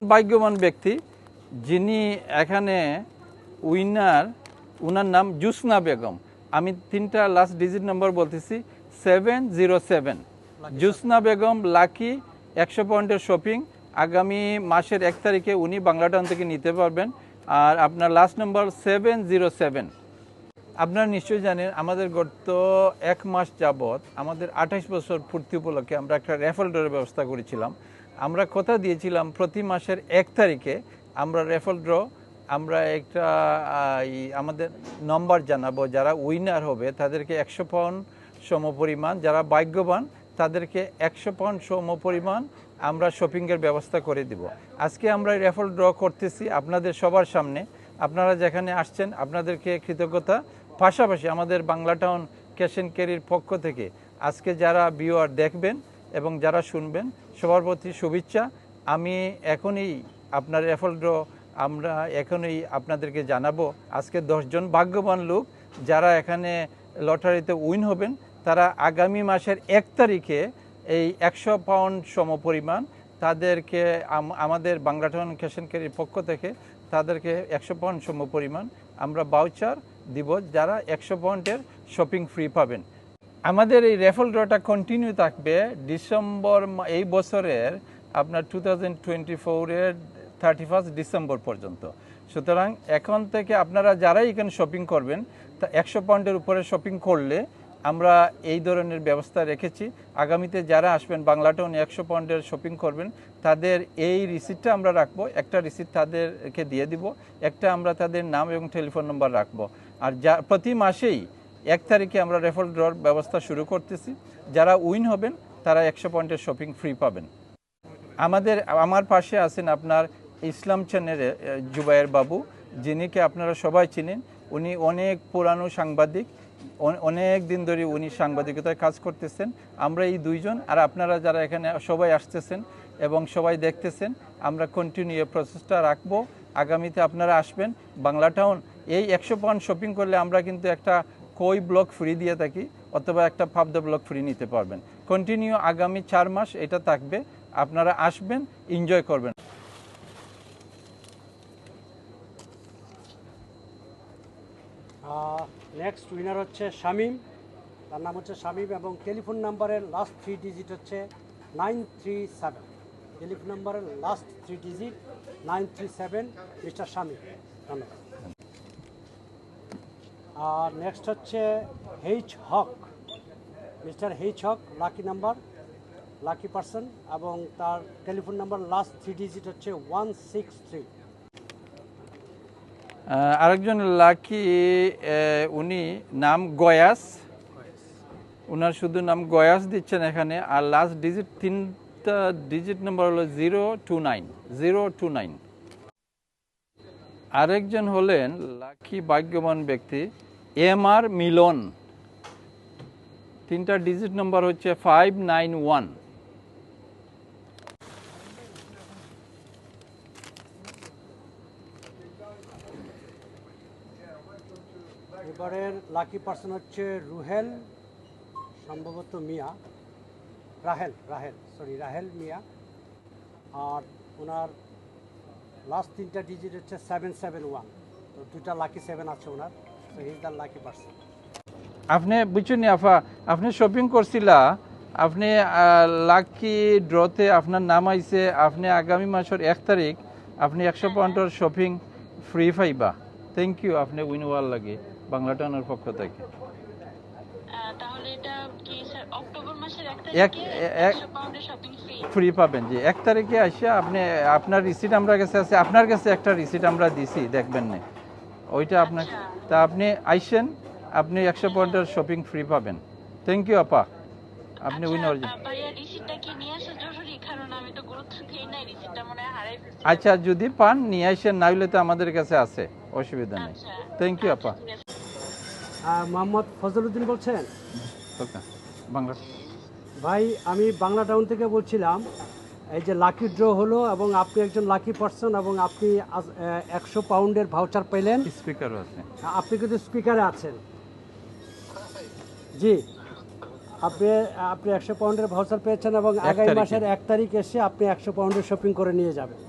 ভাগ্যবান ব্যক্তি যিনি এখানে উইনার, উনার নাম জুসনা বেগম। আমি 3টা লাস্ট ডিজিট নাম্বার বলতেছি, 707। জুসনা বেগম লাকি 100 পয়েন্টের শপিং আগামী মাসের 1 তারিখে উনি বাংলাটাউন থেকে নিতে পারবেন। আর আপনার লাস্ট নাম্বার 707। আপনারা নিশ্চয়ই জানেন আমাদের গত 1 মাস যাবৎ আমাদের 28 বছর পূর্তি উপলক্ষে আমরা একটা রেফাল ড্রয়ের ব্যবস্থা করেছিলাম। আমরা কথা দিয়েছিলাম প্রতি মাসের 1 তারিখে আমরা রেফাল ড্র, আমরা একটা আমাদের নম্বর জানাবো, যারা উইনার হবে তাদেরকে 100 পাউন্ড সমপরিমাণ, যারা ভাগ্যবান তাদেরকে 100 পাউন্ড সমপরিমাণ আমরা শপিংয়ের ব্যবস্থা করে দিব। আজকে আমরা রেফাল ড্র করতেছি আপনাদের সবার সামনে। আপনারা যেখানে আসছেন আপনাদেরকে কৃতজ্ঞতা, পাশাপাশি আমাদের বাংলাটাউন ক্যাশ অ্যান্ড ক্যারির পক্ষ থেকে আজকে যারা ভিউয়ার দেখবেন এবং যারা শুনবেন সবার প্রতি শুভেচ্ছা। আমি এখনই আপনার রেফাল ড্র আমরা এখনই আপনাদেরকে জানাবো। আজকে 10 জন ভাগ্যবান লোক যারা এখানে লটারিতে উইন হবেন তারা আগামী মাসের 1 তারিখে এই 100 পাউন্ড সমপরিমাণ তাদেরকে আমাদের বাংলাটাউন ক্যাশ অ্যান্ড ক্যারির পক্ষ থেকে তাদেরকে 100 পাউন্ড সমপরিমাণ আমরা ভাউচার দিব, যারা 100 পাউন্ডের শপিং ফ্রি পাবেন। আমাদের এই রেফাল ড্রটা কন্টিনিউ থাকবে ডিসেম্বর, এই বছরের আপনার 2024-এর 31 ডিসেম্বর পর্যন্ত। সুতরাং এখন থেকে আপনারা যারাই এখানে শপিং করবেন তা 100 পাউন্ডের উপরে শপিং করলে আমরা এই ধরনের ব্যবস্থা রেখেছি। আগামীতে যারা আসবেন বাংলাটাউনে 100 পাউন্ডের শপিং করবেন তাদের এই রিসিপ্টটা আমরা রাখবো, একটা রিসিপ্ট তাদেরকে দিয়ে দিব, একটা আমরা তাদের নাম এবং টেলিফোন নম্বর রাখবো। আর প্রতি মাসেই 1 তারিখে আমরা রেফাল ড্রর ব্যবস্থা শুরু করতেছি। যারা উইন হবেন তারা 100 পয়েন্টের শপিং ফ্রি পাবেন। আমার পাশে আছেন আপনার ইসলাম চ্যানেলের জুবায়ের বাবু, যিনিকে আপনারা সবাই চিনেন। উনি অনেক পুরানো সাংবাদিক, অনেক দিন ধরে উনি সাংবাদিকতায় কাজ করতেছেন। আমরা এই 2 জন আর আপনারা যারা এখানে সবাই আসতেছেন এবং সবাই দেখতেছেন, আমরা কন্টিনিউ প্রসেসটা রাখবো। আগামীতে আপনারা আসবেন বাংলাটাউন, এই 100 পাউন্ড শপিং করলে আমরা কিন্তু একটা কই ব্লক ফ্রি দিয়ে থাকি অথবা একটা পাবদা ব্লক ফ্রি নিতে পারবেন। কন্টিনিউ আগামী 4 মাস এটা থাকবে, আপনারা আসবেন, এনজয় করবেন। নেক্সট উইনার হচ্ছে শামীম, তার নাম হচ্ছে শামীম এবং টেলিফোন নাম্বারের লাস্ট 3 ডিজিট হচ্ছে 937। টেলিফোন নাম্বারের লাস্ট 3 ডিজিট 937, মিস্টার শামীম, ধন্যবাদ। আর নেক্সট হচ্ছে এইচ হক, মিস্টার এইচ হক, লাকি নাম্বার, লাকি পারসন এবং তার টেলিফোন নাম্বার লাস্ট 3 ডিজিট হচ্ছে 163। আরেকজন লাকি, উনি নাম গয়াস, উনার শুধু নাম গয়াস দিচ্ছেন এখানে। আর লাস্ট ডিজিট 3টা ডিজিট নাম্বার হলো 029। আরেকজন হলেন লাকি ভাগ্যবান ব্যক্তি MR মিলন, 3টা ডিজিট নাম্বার হচ্ছে 591। এবারের লাকি পারসন হচ্ছে রুহেল, সম্ভবত মিয়া, রাহেল মিয়া। আর ওনার লাস্ট 3টা ডিজিট হচ্ছে 771। তো 2টা লাকি 7 আছে ওনার, so he is the lucky person. আপনি বুঝছেন আফা, আপনি শপিং করছিলা, আপনি লাকি ড্রতে আপনার নাম আইছে, আপনি আগামী মাসের 1 তারিখ আপনি 100 পাউন্ডের শপিং ফ্রি পাইবা। থ্যাংক ইউ, আপনি উইন হওয়ার লাগে বাংলাটাউনের পক্ষ থেকে। তাহলে এটা কি স্যার অক্টোবর মাসের 1 তারিখে 100 পাউন্ডের শপিং ফ্রি পাবেন? জি, 1 তারিখে আসিয়া আপনি আপনার রিসিট আমরা কাছে আছে, আপনার কাছে একটা রিসিট আমরা দিছি, দেখবেন না ওইটা আপনার। তা আপনি আইসেন, আপনি 100 পাউন্ডের শপিং ফ্রি পাবেন। থ্যাংক ইউ আপা, আপনি উইনার। ভাইয়া রিসিটটা কি নিয়ে আসা জরুরি? কারণ আমি তো গুরুত্ব দেই নাই, রিসিটটা মনে হয় হারাই ফেলছি। আচ্ছা, যদি পান নিয়ে আসেন, না হলে তো আমাদের কাছে আছে, অসুবিধা নেই। থ্যাংক ইউ আপা। মোহাম্মদ ফজলুদ্দিন বলছেন? ওকে, বাংলা ভাই আমি বাংলাটাউন থেকে বলছিলাম। এই যে লাকি ড্র হলো এবং আপনি একজন লাকি পারসন এবং আপনি 100 পাউন্ডের ভাউচার পেলেন। স্পিকারও আছে, আপনি কিন্তু স্পিকারে আছেন। জি, আপনি 100 পাউন্ডের ভাউচার পেয়েছেন এবং আগামী মাসের 1 তারিখ এসে আপনি 100 পাউন্ডের শপিং করে নিয়ে যাবেন।